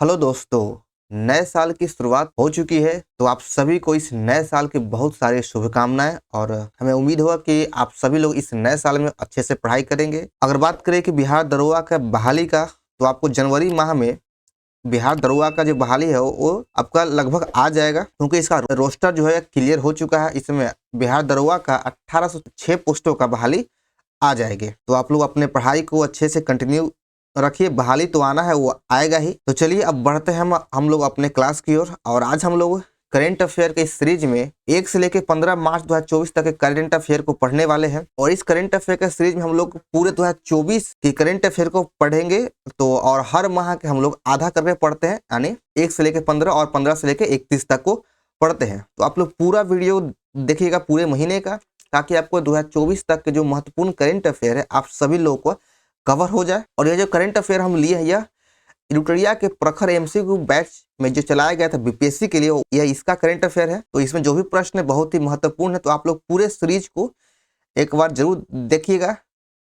Hello दोस्तों, नए साल की शुरुआत हो चुकी है। तो आप सभी को इस नए साल की बहुत सारी शुभकामनाएं और हमें उम्मीद होगा कि आप सभी लोग इस नए साल में अच्छे से पढ़ाई करेंगे। अगर बात करें कि बिहार दरोगा का बहाली का, तो आपको जनवरी माह में बिहार दरोगा का जो बहाली है वो आपका लगभग आ जाएगा, क्योंकि इसका रोस्टर जो है क्लियर हो चुका है। इसमें बिहार दरोगा का 1806 पोस्टों का बहाली आ जाएंगे। तो आप लोग अपने पढ़ाई को अच्छे से कंटिन्यू रखिए, बहाली तो आना है, वो आएगा ही। तो चलिए अब बढ़ते हैं हम लोग अपने क्लास की ओर। और आज हम लोग करेंट अफेयर के इस सीरीज में 1 से लेकर 15 मार्च 2024 तक के करेंट अफेयर को पढ़ने वाले हैं। और इस करेंट अफेयर के सीरीज में हम लोग पूरे 2024 की करेंट अफेयर को पढ़ेंगे। तो और हर माह के हम लोग आधा करके पढ़ते हैं, यानी 1 से लेकर 15 और 15 से लेकर 31 तक को पढ़ते हैं। तो आप लोग पूरा वीडियो देखिएगा पूरे महीने का, ताकि आपको 2024 तक के जो महत्वपूर्ण करेंट अफेयर है आप सभी लोगों को कवर हो जाए। और ये जो करंट अफेयर हम लिए हैं, यह इलुटरिया के प्रखर एमसीक्यू बैच में जो चलाया गया था बीपीएससी के लिए, यह इसका करंट अफेयर है। तो इसमें जो भी प्रश्न है बहुत ही महत्वपूर्ण है। तो आप लोग पूरे सीरीज को एक बार जरूर देखिएगा।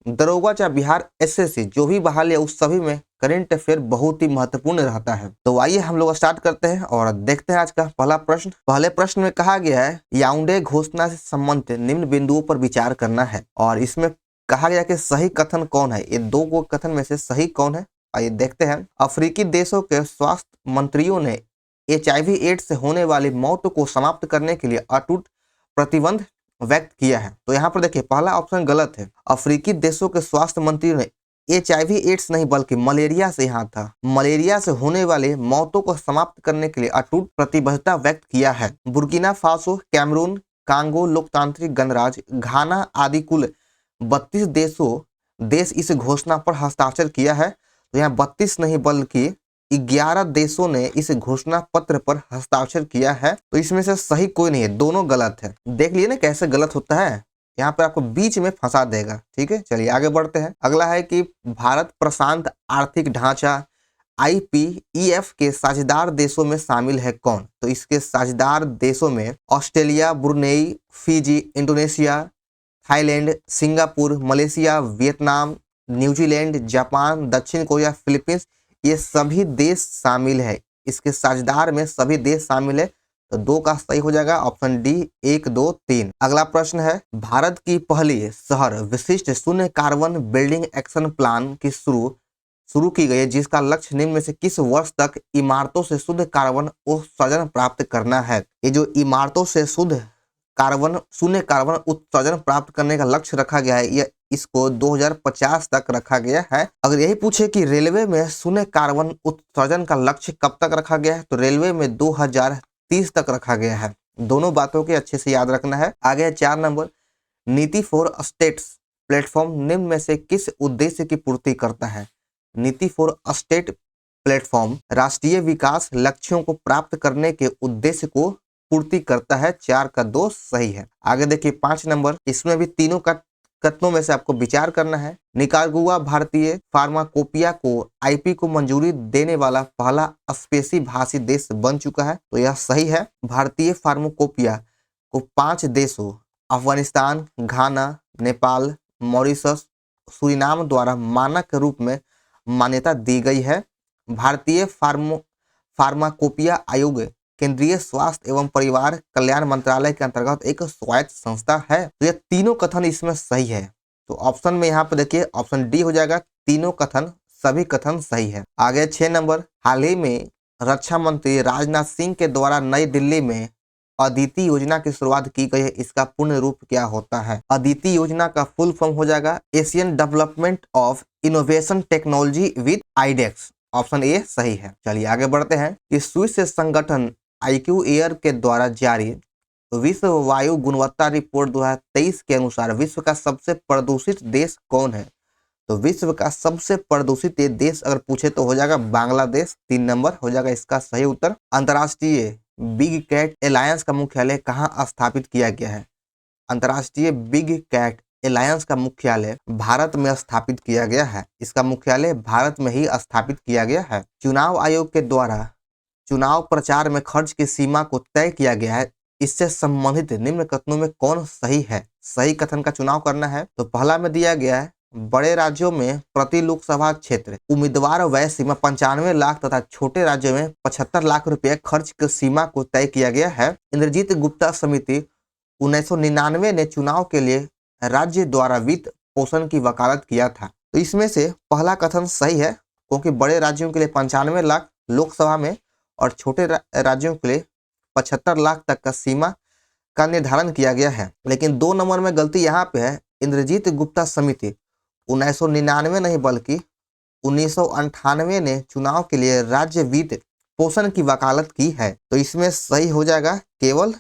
दरोगा चाहे बिहार एसएससी जो भी बहाली है उस सभी में करंट अफेयर बहुत ही महत्वपूर्ण रहता है। तो आइए हम लोग स्टार्ट करते हैं और देखते हैं आज का पहला प्रश्न। पहले प्रश्न में कहा गया है, याओंडे घोषणा से संबंधित निम्न बिंदुओं पर विचार करना है। और इसमें कहा गया कि सही कथन कौन है, ये दो को कथन में से सही कौन है, आइए देखते हैं। अफ्रीकी देशों के स्वास्थ्य मंत्रियों ने HIV एड्स से होने वाली मौत को समाप्त करने के लिए अटूट प्रतिबंध व्यक्त किया है। तो यहाँ पर देखिए पहला ऑप्शन गलत है। अफ्रीकी देशों के स्वास्थ्य मंत्रियों ने HIV एड्स नहीं बल्कि मलेरिया से, यहाँ था मलेरिया से होने वाले मौतों को समाप्त करने के लिए अटूट प्रतिबद्धता व्यक्त किया है। बुर्किना फासो, कैमरून, कांगो लोकतांत्रिक गणराज्य, घाना आदि कुल 32 देश इस घोषणा पर हस्ताक्षर किया है। तो यहाँ 32 नहीं बल्कि 11 देशों ने इस घोषणा पत्र पर हस्ताक्षर किया है। तो इसमें से सही कोई नहीं है, दोनों गलत है। देख लिए ना कैसे गलत होता है, यहाँ पर आपको बीच में फंसा देगा। ठीक है, चलिए आगे बढ़ते हैं। अगला है कि भारत प्रशांत आर्थिक ढांचा IPEF के साझेदार देशों में शामिल है कौन। तो इसके साझेदार देशों में Australia, Brunei, Fiji, Indonesia, Thailand, Singapore, Malaysia, Vietnam, New Zealand, Japan, दक्षिण कोरिया, फिलीपींस, ये सभी देश शामिल है। इसके साझेदार में सभी देश शामिल है। तो दो का सही हो जाएगा ऑप्शन डी, 1, 2, 3। अगला प्रश्न है, भारत की पहली शहर विशिष्ट शून्य कार्बन बिल्डिंग एक्शन प्लान की शुरू की गई है, जिसका लक्ष्य निम्न में से किस वर्ष तक इमारतों से शुद्ध कार्बन उत्सर्जन प्राप्त करना है। ये जो इमारतों से शून्य कार्बन उत्सर्जन प्राप्त करने का लक्ष्य रखा गया है, यह इसको 2050 तक रखा गया है। अगर यही पूछे कि रेलवे में शून्य कार्बन उत्सर्जन का लक्ष्य कब तक रखा गया है, तो रेलवे में 2030 तक रखा गया है। दोनों बातों के अच्छे से याद रखना है। आगे है 4 नंबर, नीति फॉर स्टेट्स प्लेटफॉर्म निम्न में से किस उद्देश्य की पूर्ति करता है। नीति फॉर स्टेट प्लेटफॉर्म राष्ट्रीय विकास लक्ष्यों को प्राप्त करने के उद्देश्य को पूर्ति करता है। 4 का 2 सही है। आगे देखिए 5 नंबर, इसमें भी तीनों का कथनों में से आपको विचार करना है। निकारागुआ भारतीय फार्माकोपिया को IP को मंजूरी देने वाला पहला स्पेसी भाषी देश बन चुका है। तो यह सही है। भारतीय फार्माकोपिया को 5 देशों अफगानिस्तान, घाना, नेपाल, मॉरिशस, सूरीनाम द्वारा मानक के रूप में मान्यता दी गई है। भारतीय फार्माकोपिया आयोग केंद्रीय स्वास्थ्य एवं परिवार कल्याण मंत्रालय के अंतर्गत एक स्वायत्त संस्था है। तो ये तीनों कथन इसमें सही है। तो ऑप्शन में यहाँ पे देखिए ऑप्शन डी हो जाएगा, तीनों कथन सभी कथन सही है। आगे 6 नंबर, हाल ही में रक्षा मंत्री राजनाथ सिंह के द्वारा नई दिल्ली में अदिति योजना की शुरुआत की गई है। इसका पूर्ण रूप क्या होता है। अदिति योजना का फुल फॉर्म हो जाएगा Asian development of innovation technology with iDEX. Option A सही है। चलिए आगे बढ़ते हैं कि स्विस संगठन IQ एयर के द्वारा जारी विश्व वायु गुणवत्ता रिपोर्ट 2023 के अनुसार विश्व का सबसे प्रदूषित देश कौन है। तो विश्व का सबसे प्रदूषित देश अगर पूछे तो हो जाएगा बांग्लादेश। 3 नंबर हो जाएगा इसका सही उत्तर। अंतर्राष्ट्रीय बिग कैट एलायंस का मुख्यालय कहाँ स्थापित किया गया है। अंतर्राष्ट्रीय बिग कैट एलायंस का मुख्यालय भारत में स्थापित किया गया है। इसका मुख्यालय भारत में ही स्थापित किया गया है। चुनाव आयोग के द्वारा चुनाव प्रचार में खर्च की सीमा को तय किया गया है। इससे संबंधित निम्न कथनों में कौन सही है। सही कथन का चुनाव करना है। तो पहला में दिया गया है बड़े राज्यों में प्रति लोकसभा क्षेत्र उम्मीदवार व्यय सीमा 95 लाख तथा छोटे राज्यों में 75 लाख रुपए खर्च की सीमा को तय किया गया है। इंद्रजीत गुप्ता समिति 1999 ने चुनाव के लिए राज्य द्वारा वित्त पोषण की वकालत किया था। तो इसमें से पहला कथन सही है, क्योंकि बड़े राज्यों के लिए 95 लाख लोकसभा में और छोटे राज्यों के लिए 75 लाख तक का सीमा का निर्धारण किया गया है। लेकिन 2 नंबर में गलती यहाँ पे है। इंद्रजीत गुप्ता समिति 1999 नहीं बल्कि 1998 ने चुनाव के लिए राज्य वित्त पोषण की वकालत की है। तो इसमें सही हो जाएगा केवल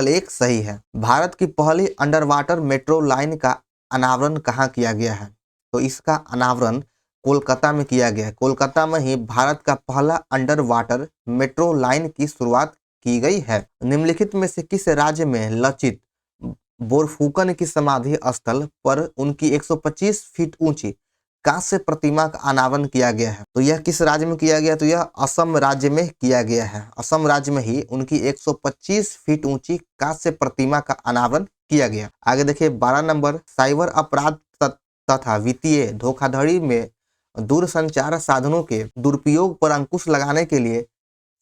एक सही है। भारत की पहली अंडर वाटर मेट्रो लाइन का अनावरण कहाँ किया गया है? तो इसका अनावरण कोलकाता में किया गया है। कोलकाता में ही भारत का पहला अंडर वाटर मेट्रो लाइन की शुरुआत की गई है। निम्नलिखित में से किस राज्य में लचित बोरफुकन की समाधि स्थल पर उनकी 125 फीट ऊंची कांस्य प्रतिमा का अनावरण किया गया है? तो यह किस राज्य में किया गया? तो यह असम राज्य में किया गया है। असम राज्य में ही उनकी 125 फीट ऊंची कांस्य प्रतिमा का अनावरण किया गया। आगे देखिए 12 नंबर, साइबर अपराध तथा वित्तीय धोखाधड़ी में दूरसंचार साधनों के दुरुपयोग पर अंकुश लगाने के लिए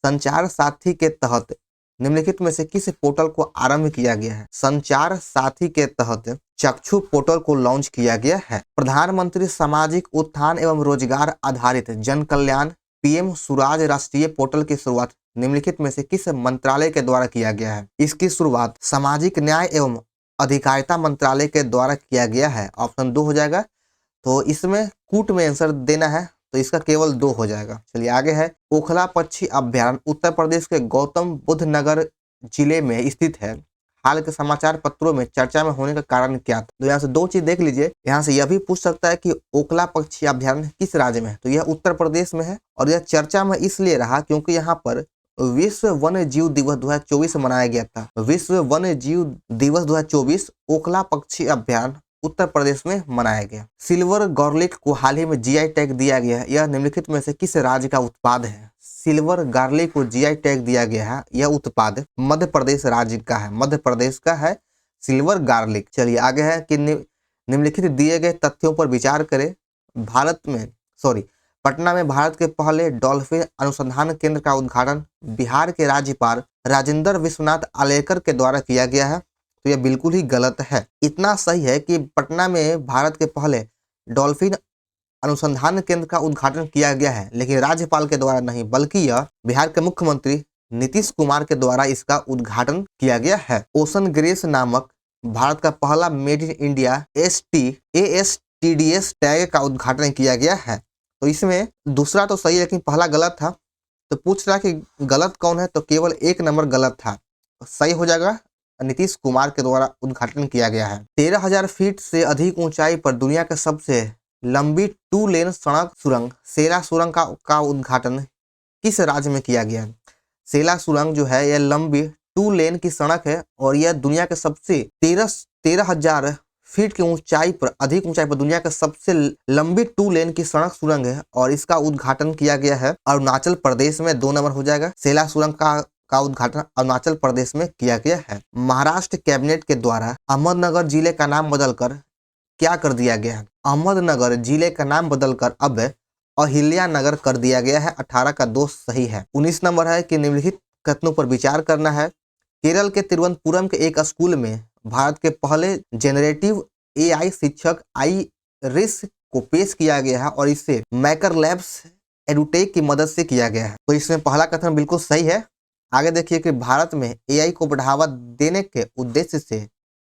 संचार साथी के तहत निम्नलिखित में से किस पोर्टल को आरंभ किया गया है? संचार साथी के तहत चक्षु पोर्टल को लॉन्च किया गया है। प्रधानमंत्री सामाजिक उत्थान एवं रोजगार आधारित जन कल्याण पीएम स्वराज राष्ट्रीय पोर्टल की शुरुआत निम्नलिखित में से किस मंत्रालय के द्वारा किया गया है? इसकी शुरुआत सामाजिक न्याय एवं अधिकारिता मंत्रालय के द्वारा किया गया है। ऑप्शन 2 हो जाएगा। तो इसमें कूट में आंसर देना है, तो इसका केवल 2 हो जाएगा। चलिए आगे है, ओखला पक्षी अभ्यारण्य उत्तर प्रदेश के गौतम बुद्ध नगर जिले में स्थित है। हाल के समाचार पत्रों में चर्चा में होने का कारण क्या था? तो यहाँ से 2 चीज देख लीजिए। यहाँ से यह भी पूछ सकता है कि ओखला पक्षी अभ्यारण्य किस राज्य में है? तो यह उत्तर प्रदेश में है। और यह चर्चा में इसलिए रहा क्योंकि यहाँ पर विश्व वन्य जीव दिवस 2024 मनाया गया था। विश्व वन्य जीव दिवस 2024 ओखला पक्षी अभ्यारण्य उत्तर प्रदेश में मनाया गया। सिल्वर गार्लिक को हाल ही में जीआई टैग दिया गया है। यह निम्नलिखित में से किस राज्य का उत्पाद है? सिल्वर गार्लिक को जीआई टैग दिया गया है। यह उत्पाद मध्य प्रदेश राज्य का है। मध्य प्रदेश का है सिल्वर गार्लिक। चलिए आगे है कि निम्नलिखित दिए गए तथ्यों पर विचार करें। पटना में भारत के पहले डॉल्फिन अनुसंधान केंद्र का उद्घाटन बिहार के राज्यपाल राजेंद्र विश्वनाथ आलेकर के द्वारा किया गया है। तो यह बिल्कुल ही गलत है। इतना सही है कि पटना में भारत के पहले डॉल्फिन अनुसंधान केंद्र का उद्घाटन किया गया है, लेकिन राज्यपाल के द्वारा नहीं, बल्कि यह बिहार के मुख्यमंत्री नीतीश कुमार के द्वारा इसका उद्घाटन किया गया है। ओशन ग्रेस नामक भारत का पहला made in India ASTDS tag का उद्घाटन किया गया है। तो इसमें दूसरा तो सही है, लेकिन पहला गलत था। तो पूछ रहा कि गलत कौन है? तो केवल 1 नंबर गलत था। सही हो जाएगा, नीतीश कुमार के द्वारा उद्घाटन किया गया है। 13,000 फीट से अधिक ऊंचाई पर दुनिया के सबसे लंबी 2 लेन सड़क सुरंग सेला सुरंग का उद्घाटन किस राज्य में किया गया है? सेला सुरंग जो है यह लंबी 2 लेन की सड़क है और यह दुनिया के सबसे 13,000 फीट की ऊंचाई पर अधिक ऊंचाई पर दुनिया के सबसे लंबी 2 लेन की सड़क सुरंग है और इसका उद्घाटन किया गया है अरुणाचल प्रदेश में। 2 नंबर हो जाएगा। सेला सुरंग का उद्घाटन अरुणाचल प्रदेश में किया गया है। महाराष्ट्र कैबिनेट के द्वारा अहमदनगर जिले का नाम बदलकर क्या कर दिया गया है? अहमदनगर जिले का नाम बदलकर अब अहिल्या नगर कर दिया गया है। 18 का 2 सही है। 19 नंबर है कि निम्नलिखित कथनों पर विचार करना है। केरल के तिरुवनंतपुरम के एक स्कूल में भारत के पहले जेनरेटिव AI शिक्षक आईरिस को पेश किया गया है और इसे मैकर लैब्स एडुटेक की मदद से किया गया है। तो इसमें पहला कथन बिल्कुल सही है। आगे देखिए कि भारत में AI को बढ़ावा देने के उद्देश्य से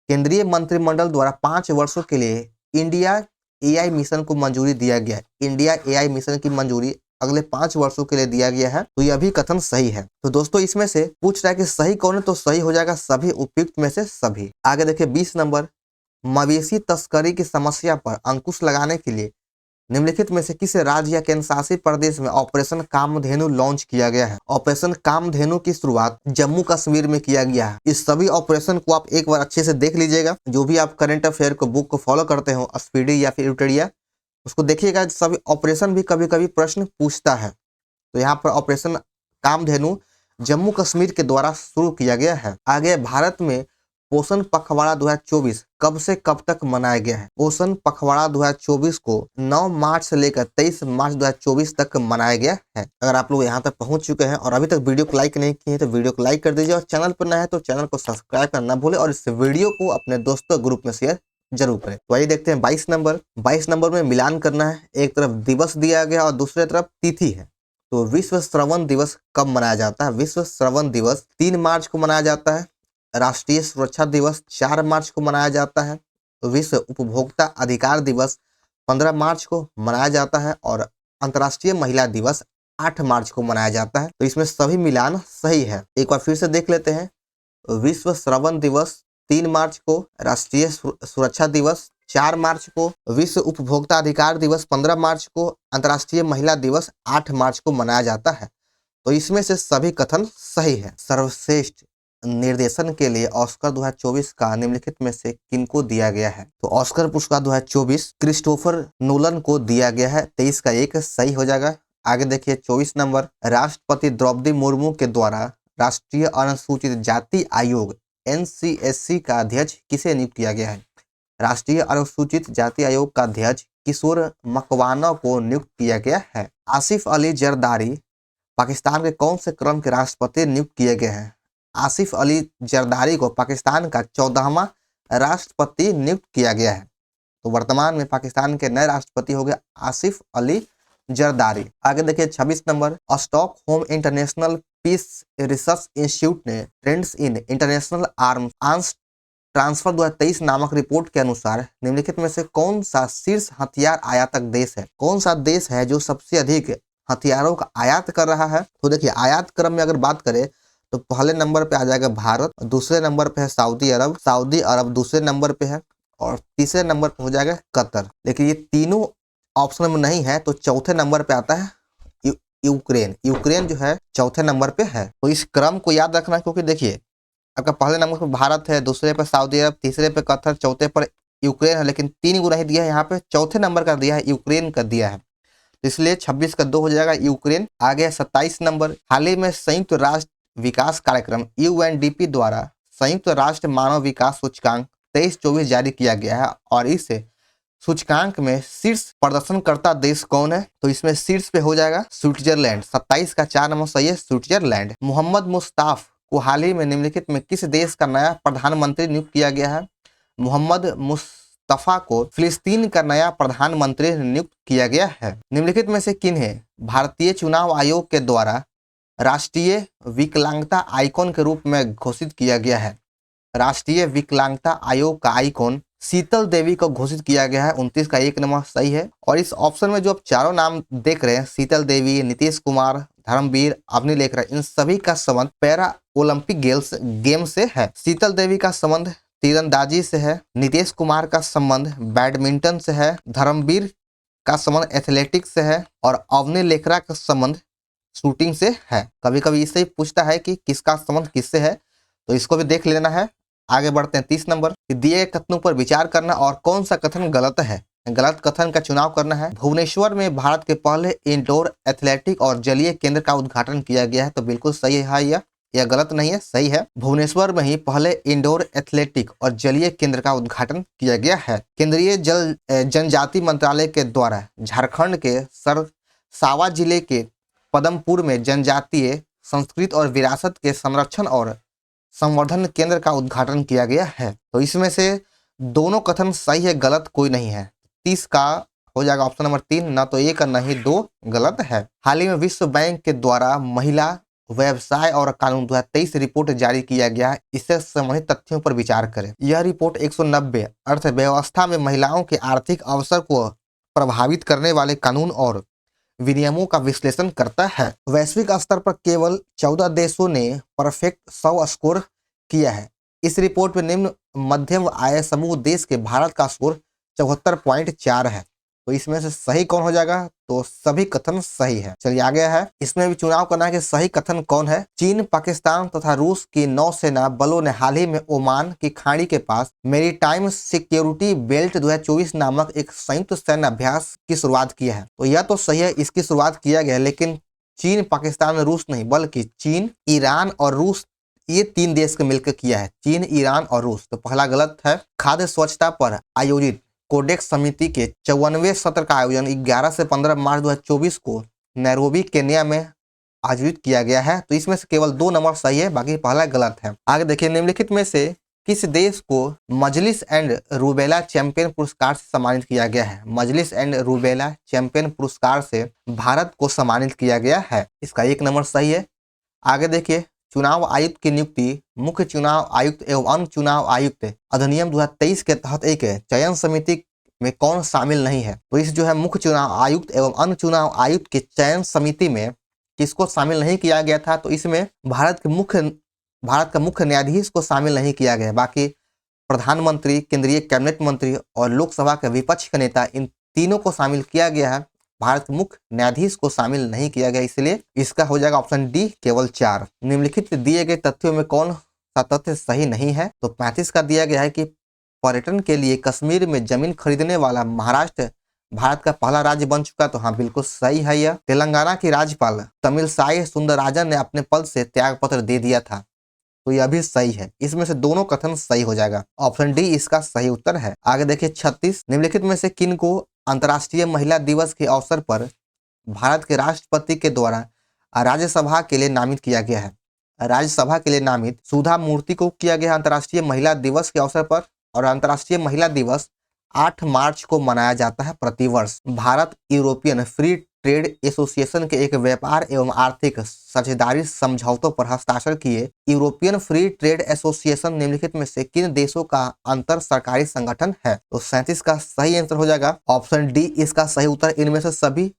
केंद्रीय मंत्रिमंडल द्वारा 5 वर्षों के लिए इंडिया AI मिशन को मंजूरी दिया गया है। इंडिया AI मिशन की मंजूरी अगले 5 वर्षों के लिए दिया गया है। तो यह भी कथन सही है। तो दोस्तों इसमें से पूछ रहा है कि सही कौन है? तो सही हो जाएगा सभी उपयुक्त में से सभी। आगे देखिए 20 नंबर, मवेशी तस्करी की समस्या पर अंकुश लगाने के लिए निम्नलिखित में से किस राज्य या केंद्र शासित प्रदेश में ऑपरेशन कामधेनु लॉन्च किया गया है? ऑपरेशन कामधेनु की शुरुआत जम्मू कश्मीर में किया गया है। इस सभी ऑपरेशन को आप एक बार अच्छे से देख लीजिएगा। जो भी आप करंट अफेयर को बुक को फॉलो करते हो, स्पीडी या फिर यूटेरिया, उसको देखिएगा। सभी ऑपरेशन भी कभी कभी प्रश्न पूछता है। तो यहाँ पर ऑपरेशन कामधेनु जम्मू कश्मीर के द्वारा शुरू किया गया है। आगे भारत में पोषण पखवाड़ा 2024 कब से कब तक मनाया गया है? पोषण पखवाड़ा 2024 को 9 मार्च से लेकर 23 मार्च 2024 तक मनाया गया है। अगर आप लोग यहाँ तक पहुंच चुके हैं और अभी तक वीडियो को लाइक नहीं किए हैं तो वीडियो को लाइक कर दीजिए, और चैनल पर नया है तो चैनल को सब्सक्राइब करना ना भूले, और इस वीडियो को अपने दोस्तों ग्रुप में शेयर जरूर करें। तो आइए देखते हैं 22 नंबर में मिलान करना है। एक तरफ दिवस दिया गया और दूसरी तरफ तिथि है। तो विश्व श्रवण दिवस कब मनाया जाता है? विश्व श्रवण दिवस 3 मार्च को मनाया जाता है। राष्ट्रीय सुरक्षा दिवस 4 मार्च को मनाया जाता है। विश्व उपभोक्ता अधिकार दिवस 15 मार्च को मनाया जाता है, और अंतर्राष्ट्रीय महिला दिवस 8 मार्च को मनाया जाता है। तो इसमें सभी मिलान सही है। एक बार फिर से देख लेते हैं। विश्व श्रवण दिवस 3 मार्च को, राष्ट्रीय सुरक्षा दिवस 4 मार्च को, विश्व उपभोक्ता अधिकार दिवस 15 मार्च को, अंतर्राष्ट्रीय महिला दिवस 8 मार्च को मनाया जाता है। तो इसमें से सभी कथन सही है। सर्वश्रेष्ठ निर्देशन के लिए ऑस्कर 2024 का निम्नलिखित में से किनको दिया गया है? तो ऑस्कर पुरस्कार 2024 क्रिस्टोफर नोलन को दिया गया है। 23 का 1 सही हो जाएगा। आगे देखिए 24 नंबर, राष्ट्रपति द्रौपदी मुर्मू के द्वारा राष्ट्रीय अनुसूचित जाति आयोग NCSC का अध्यक्ष किसे नियुक्त किया गया है? राष्ट्रीय अनुसूचित जाति आयोग का अध्यक्ष किशोर मकवाना को नियुक्त किया गया है। आसिफ अली जरदारी पाकिस्तान के कौन से क्रम के राष्ट्रपति नियुक्त किए गए हैं? आसिफ अली जरदारी को पाकिस्तान का 14वां राष्ट्रपति नियुक्त किया गया है। तो वर्तमान में पाकिस्तान के नए राष्ट्रपति हो गए आसिफ अली जरदारी। आगे देखिए 26 number, Stockholm International Peace Research Institute ने trends in international arms transfer 2023 नामक रिपोर्ट के अनुसार निम्नलिखित में से कौन सा शीर्ष हथियार आयातक देश है? कौन सा देश है जो सबसे अधिक हथियारों का आयात कर रहा है? तो देखिए आयात क्रम में अगर बात करें तो पहले नंबर पे आ जाएगा भारत, दूसरे नंबर पे है सऊदी अरब दूसरे नंबर पे है, और तीसरे नंबर पे हो जाएगा कतर। लेकिन ये तीनों ऑप्शन में नहीं है, तो चौथे नंबर पे आता है यूक्रेन जो है चौथे नंबर पे है। तो इस क्रम को याद रखना, क्योंकि देखिए आपका पहले नंबर पे भारत है, दूसरे पे सऊदी अरब, तीसरे पे कतर, चौथे पर यूक्रेन है, लेकिन 3 को नहीं दिया है, यहाँ पे चौथे नंबर का दिया है, यूक्रेन का दिया है। तो इसलिए 26 का 2 हो जाएगा यूक्रेन। आगे 27 नंबर, हाल ही में संयुक्त राष्ट्र विकास कार्यक्रम UNDP द्वारा संयुक्त राष्ट्र मानव विकास सूचकांक 23-24 जारी किया गया है, और इस सूचकांक में शीर्ष प्रदर्शनकर्ता देश कौन है? तो इसमें शीर्ष पे हो जाएगा स्विट्जरलैंड। 27 का 4 नंबर सही है, स्विट्जरलैंड। मोहम्मद मुस्ताफ को हाल ही में निम्नलिखित में किस देश का नया प्रधानमंत्री नियुक्त किया गया है? मोहम्मद मुस्तफा को फिलिस्तीन का नया प्रधानमंत्री नियुक्त किया गया है। निम्नलिखित में से किन्हें भारतीय चुनाव आयोग के द्वारा राष्ट्रीय विकलांगता आइकॉन के रूप में घोषित किया गया है? राष्ट्रीय विकलांगता आयोग का आइकॉन शीतल देवी को घोषित किया गया है। 29 का 1 नंबर सही है। और इस ऑप्शन में जो आप चारों नाम देख रहे हैं, शीतल देवी, नीतीश कुमार, धर्मवीर, अवनी लेखरा, इन सभी का संबंध पैरा ओलंपिक गेम से है। शीतल देवी का संबंध तीरंदाजी से है, नीतीश कुमार का संबंध बैडमिंटन से है, धर्मवीर का संबंध एथलेटिक्स से है, और अवनी लेखरा का संबंध शूटिंग से है। कभी कभी इससे ही पूछता है कि किसका संबंध किससे है, तो इसको भी देख लेना है। आगे बढ़ते हैं 30 नंबर, दिए गए कथनों पर विचार करना और कौन सा कथन गलत है। गलत कथन का चुनाव करना है। भुवनेश्वर में भारत के पहले इंडोर एथलेटिक और जलीय केंद्र का उद्घाटन किया गया है। तो बिल्कुल सही है यह गलत नहीं है, सही है। भुवनेश्वर में ही पहले इंडोर एथलेटिक और जलीय केंद्र का उद्घाटन किया गया है। केंद्रीय जनजाति मंत्रालय के द्वारा झारखंड के सरसावा जिले के पदमपुर में जनजातीय संस्कृति और विरासत के संरक्षण और संवर्धन केंद्र का उद्घाटन किया गया है। तो इसमें से दोनों कथन सही है, गलत कोई नहीं है। 30 का हो जाएगा ऑप्शन नंबर 3, ना तो 1 और ना ही 2 गलत है। हाल ही में विश्व बैंक के द्वारा महिला व्यवसाय और कानून 2023 रिपोर्ट जारी किया गया है। इससे संबंधित तथ्यों पर विचार करें। यह रिपोर्ट 190 अर्थव्यवस्था में महिलाओं के आर्थिक अवसर को प्रभावित करने वाले कानून और विनियमों का विश्लेषण करता है। वैश्विक स्तर पर केवल 14 देशों ने परफेक्ट 100 स्कोर किया है। इस रिपोर्ट में निम्न मध्यम आय समूह देश के भारत का स्कोर 74.4 है। तो इसमें से सही कौन हो जाएगा? तो सभी कथन सही है। चलिए आगे है, इसमें भी चुनाव करना है कि सही कथन कौन है। चीन, पाकिस्तान तथा रूस की नौसेना बलों ने हाल ही में ओमान की खाड़ी के पास मैरीटाइम सिक्योरिटी बेल्ट 2024 नामक एक संयुक्त सैन्य अभ्यास की शुरुआत की है। तो यह तो सही है, इसकी शुरुआत किया गया, लेकिन चीन, पाकिस्तान, रूस नहीं, बल्कि चीन, ईरान और रूस ये 3 देश के मिलकर किया है, चीन, ईरान और रूस। तो पहला गलत है। खाद्य स्वच्छता पर आयोजित कोडेक्स समिति के 54वें सत्र का आयोजन 11 से 15 मार्च 2024 को नैरोबी केन्या में आयोजित किया गया है। तो इसमें से केवल 2 नंबर सही है, बाकी पहला गलत है। आगे देखिए, निम्नलिखित में से किस देश को मजलिस एंड रूबेला चैंपियन पुरस्कार से सम्मानित किया गया है? मजलिस एंड रूबेला चैंपियन पुरस्कार से भारत को सम्मानित किया गया है। इसका 1 नंबर सही है। आगे देखिए, चुनाव आयुक्त की नियुक्ति मुख्य चुनाव आयुक्त एवं अन्य चुनाव आयुक्त अधिनियम 2023 के तहत एक चयन समिति में कौन शामिल नहीं है? तो इस जो है मुख्य चुनाव आयुक्त एवं अन्य चुनाव आयुक्त की चयन समिति में किसको शामिल नहीं किया गया था? तो इसमें भारत का मुख्य न्यायाधीश को शामिल नहीं किया गया। बाकी प्रधानमंत्री, केंद्रीय कैबिनेट मंत्री और लोकसभा के विपक्ष के नेता, इन तीनों को शामिल किया गया है। भारत के मुख्य न्यायाधीश को शामिल नहीं किया गया, इसलिए इसका हो जाएगा ऑप्शन डी केवल 4। निम्नलिखित दिए गए तथ्यों में कौन सा तथ्य सही नहीं है? तो 35 का दिया गया है कि पर्यटन के लिए कश्मीर में जमीन खरीदने वाला महाराष्ट्र भारत का पहला राज्य बन चुका। तो हाँ, बिल्कुल सही है यह। तेलंगाना की राज्यपाल तमिलसाई सुंदरराजन ने अपने पद से त्यागपत्र दे दिया था। तो यह भी सही है। इसमें से दोनों कथन सही हो जाएगा, ऑप्शन डी इसका सही उत्तर है। आगे देखिए 36, निम्नलिखित में से किन को अंतर्राष्ट्रीय महिला दिवस के अवसर पर भारत के राष्ट्रपति के द्वारा राज्यसभा के लिए नामित किया गया है? राज्यसभा के लिए नामित सुधा मूर्ति को किया गया अंतर्राष्ट्रीय महिला दिवस के अवसर पर। और अंतर्राष्ट्रीय महिला दिवस 8 मार्च को मनाया जाता है प्रतिवर्ष। Bharat European free trade association के एक व्यापार एवं आर्थिक साझेदारी समझौतों पर हस्ताक्षर किए यूरोपियन फ्री ट्रेड एसोसिएशन निम्नलिखित में से किन देशों का अंतर सरकारी संगठन है? तो 37 का सही आंसर हो जाएगा, ऑप्शन डी इसका सही उत्तर। इनमें से सभी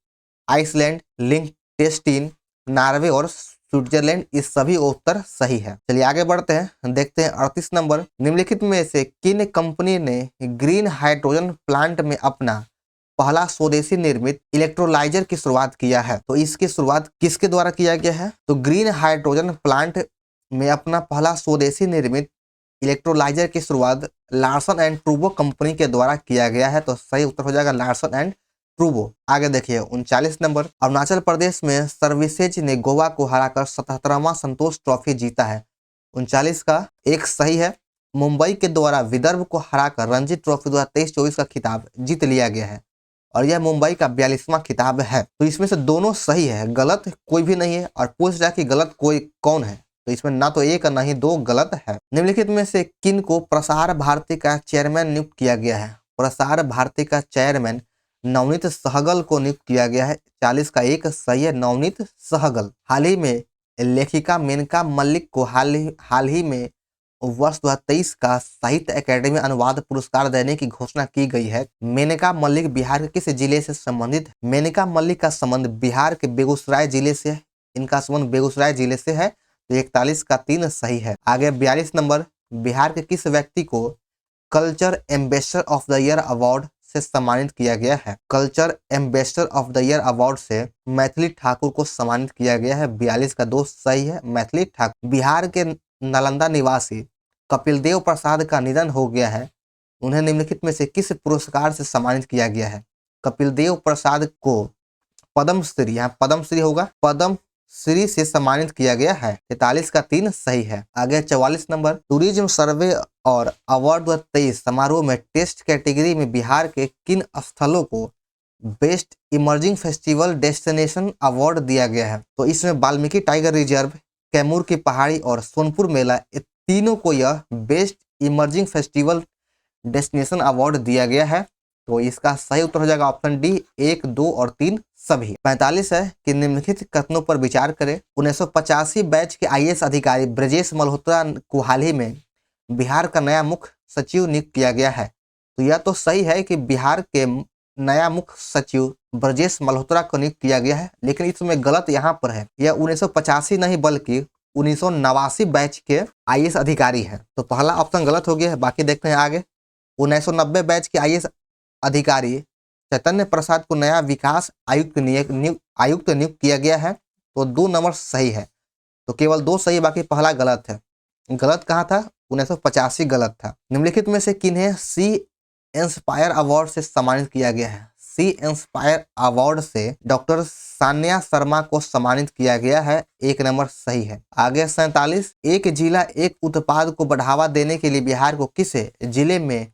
आइसलैंड, लिंक्टेनस्टीन, नॉर्वे और स्विट्जरलैंड, इस सभी उत्तर सही है। चलिए आगे बढ़ते हैं, देखते हैं 38 नंबर। निम्नलिखित में से किन कंपनी ने ग्रीन हाइड्रोजन प्लांट में अपना पहला स्वदेशी निर्मित इलेक्ट्रोलाइजर की शुरुआत किया है? तो इसकी शुरुआत किसके द्वारा किया गया है? तो ग्रीन हाइड्रोजन प्लांट में अपना पहला स्वदेशी निर्मित इलेक्ट्रोलाइजर की शुरुआत लार्सन एंड टूब्रो कंपनी के द्वारा किया गया है। तो सही उत्तर हो जाएगा लार्सन एंड टूब्रो। आगे देखिए 39 नंबर। अरुणाचल प्रदेश में सर्विसेज ने गोवा को हराकर 77वां संतोष ट्रॉफी जीता है। 39 का 1 सही है। मुंबई के द्वारा विदर्भ को हराकर रणजी ट्रॉफी 2023-24 का खिताब जीत लिया गया है और यह मुंबई का 42वां खिताब है। तो इसमें से दोनों सही है, गलत कोई भी नहीं है। और पूछ रहा कि गलत कोई कौन है? तो इसमें ना तो 1 और ना ही 2 गलत है। निम्नलिखित में से किन को प्रसार भारती का चेयरमैन नियुक्त किया गया है? प्रसार भारती का चेयरमैन नवनीत सहगल को नियुक्त किया गया है। 40 का 1 सही है, नवनीत सहगल। हाल ही में लेखिका मेनका मल्लिक को हाल ही में वर्ष 2023 का साहित्य अकेडमी अनुवाद पुरस्कार देने की घोषणा की गई है। मेनका मल्लिक बिहार के किस जिले से संबंधित? मेनका मल्लिक का संबंध बिहार के बेगूसराय जिले से है। इनका संबंध बेगूसराय जिले से है। तो 41 का 3 सही है। आगे 42 नंबर। बिहार के किस व्यक्ति को culture ambassador of the year award से सम्मानित किया गया है? Culture ambassador of the year award से मैथिली ठाकुर को सम्मानित किया गया है। 42 का 2 सही है, मैथिली ठाकुर। बिहार के नालंदा निवासी कपिल देव प्रसाद का निधन हो गया है। उन्हें निम्नलिखित में से किस पुरस्कार से सम्मानित किया गया है? कपिल देव प्रसाद को पद्मश्री, यहाँ पद्मश्री होगा, पद्मश्री से सम्मानित किया गया है। 43 का 3 सही है। आगे 44 नंबर। टूरिज्म सर्वे और अवार्ड 2023 समारोह में टेस्ट कैटेगरी में बिहार के किन स्थलों को best emerging festival destination award दिया गया है? तो इसमें वाल्मीकि टाइगर रिजर्व, कैमूर की पहाड़ी और सोनपुर मेला, ये तीनों को यह best emerging festival destination award दिया गया है। तो इसका सही उत्तर हो जाएगा ऑप्शन डी 1, 2 और 3 सभी। 45 है कि निम्नलिखित कथनों पर विचार करें। 1985 बैच के IAS अधिकारी ब्रजेश मल्होत्रा को हाल ही में बिहार का नया मुख्य सचिव नियुक्त किया गया है। तो यह तो सही है कि बिहार के नया मुख्य सचिव ब्रजेश मल्होत्रा को नियुक्त किया गया है, लेकिन इसमें गलत यहाँ पर है। यह 1985 नहीं बल्कि 1989 बैच के IAS अधिकारी है। तो पहला ऑप्शन गलत हो गया है। बाकी देखते हैं आगे। 1990 बैच के IAS अधिकारी चैतन्य प्रसाद को नया विकास आयुक्त नियुक्त किया गया है। तो 2 नंबर सही है। तो केवल 2 सही, बाकी पहला गलत है। गलत कहाँ था? 1985 गलत था। निम्नलिखित में से किन्हें सी इंस्पायर अवार्ड से सम्मानित किया गया है? सी इंस्पायर अवार्ड से डॉक्टर सान्या शर्मा को सम्मानित किया गया है। 1 नंबर सही है। आगे 47, एक जिला एक उत्पाद को बढ़ावा देने के लिए बिहार को किस जिले में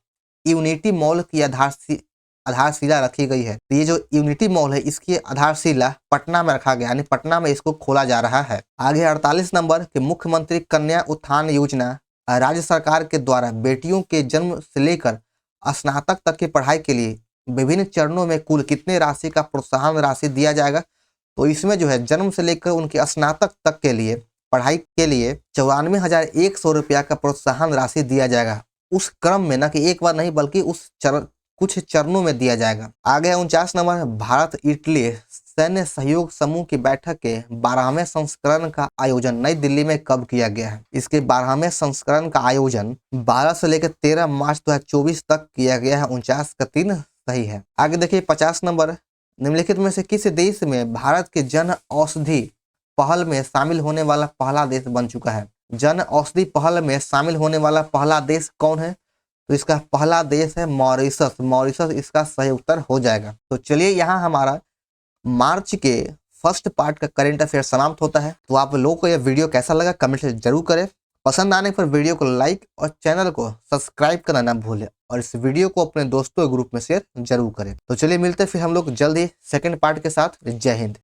यूनिटी मॉल की आधारशिला रखी गई है। तो ये जो यूनिटी मॉल है इसकी आधारशिला पटना में रखा गया, यानी पटना में इसको खोला जा रहा है। आगे 48 नंबर के मुख्यमंत्री कन्या उत्थान योजना राज्य सरकार के द्वारा बेटियों के जन्म से लेकर स्नातक तक की पढ़ाई के लिए विभिन्न चरणों में कुल कितने राशि का प्रोत्साहन राशि दिया जाएगा। तो इसमें जो है जन्म से लेकर उनके स्नातक तक के लिए पढ़ाई के लिए 94,100 रुपया का प्रोत्साहन राशि दिया जाएगा। उस क्रम में, न कि एक बार नहीं बल्कि कुछ चरणों में दिया जाएगा। आगे 49 नंबर, भारत इटली सैन्य सहयोग समूह की बैठक के 12वें संस्करण का आयोजन नई दिल्ली में कब किया गया है। इसके 12वें संस्करण का आयोजन 12 से लेकर 13 मार्च 2024 तक किया गया है। 49 का 3 सही है। आगे देखिए 50 नंबर, निम्नलिखित में से किस देश में भारत के जन औषधि पहल में शामिल होने वाला पहला देश बन चुका है। जन औषधि पहल में शामिल होने वाला पहला देश कौन है। तो इसका पहला देश है मॉरिशस। मॉरिशस इसका सही उत्तर हो जाएगा। तो चलिए यहाँ हमारा मार्च के फर्स्ट पार्ट का करंट अफेयर समाप्त होता है। तो आप लोगों को यह वीडियो कैसा लगा कमेंट से जरूर करें। पसंद आने पर वीडियो को लाइक और चैनल को सब्सक्राइब करना ना भूलें और इस वीडियो को अपने दोस्तों के ग्रुप में शेयर जरूर करें। तो चलिए मिलते हैं फिर हम लोग जल्द ही सेकंड पार्ट के साथ। जय हिंद।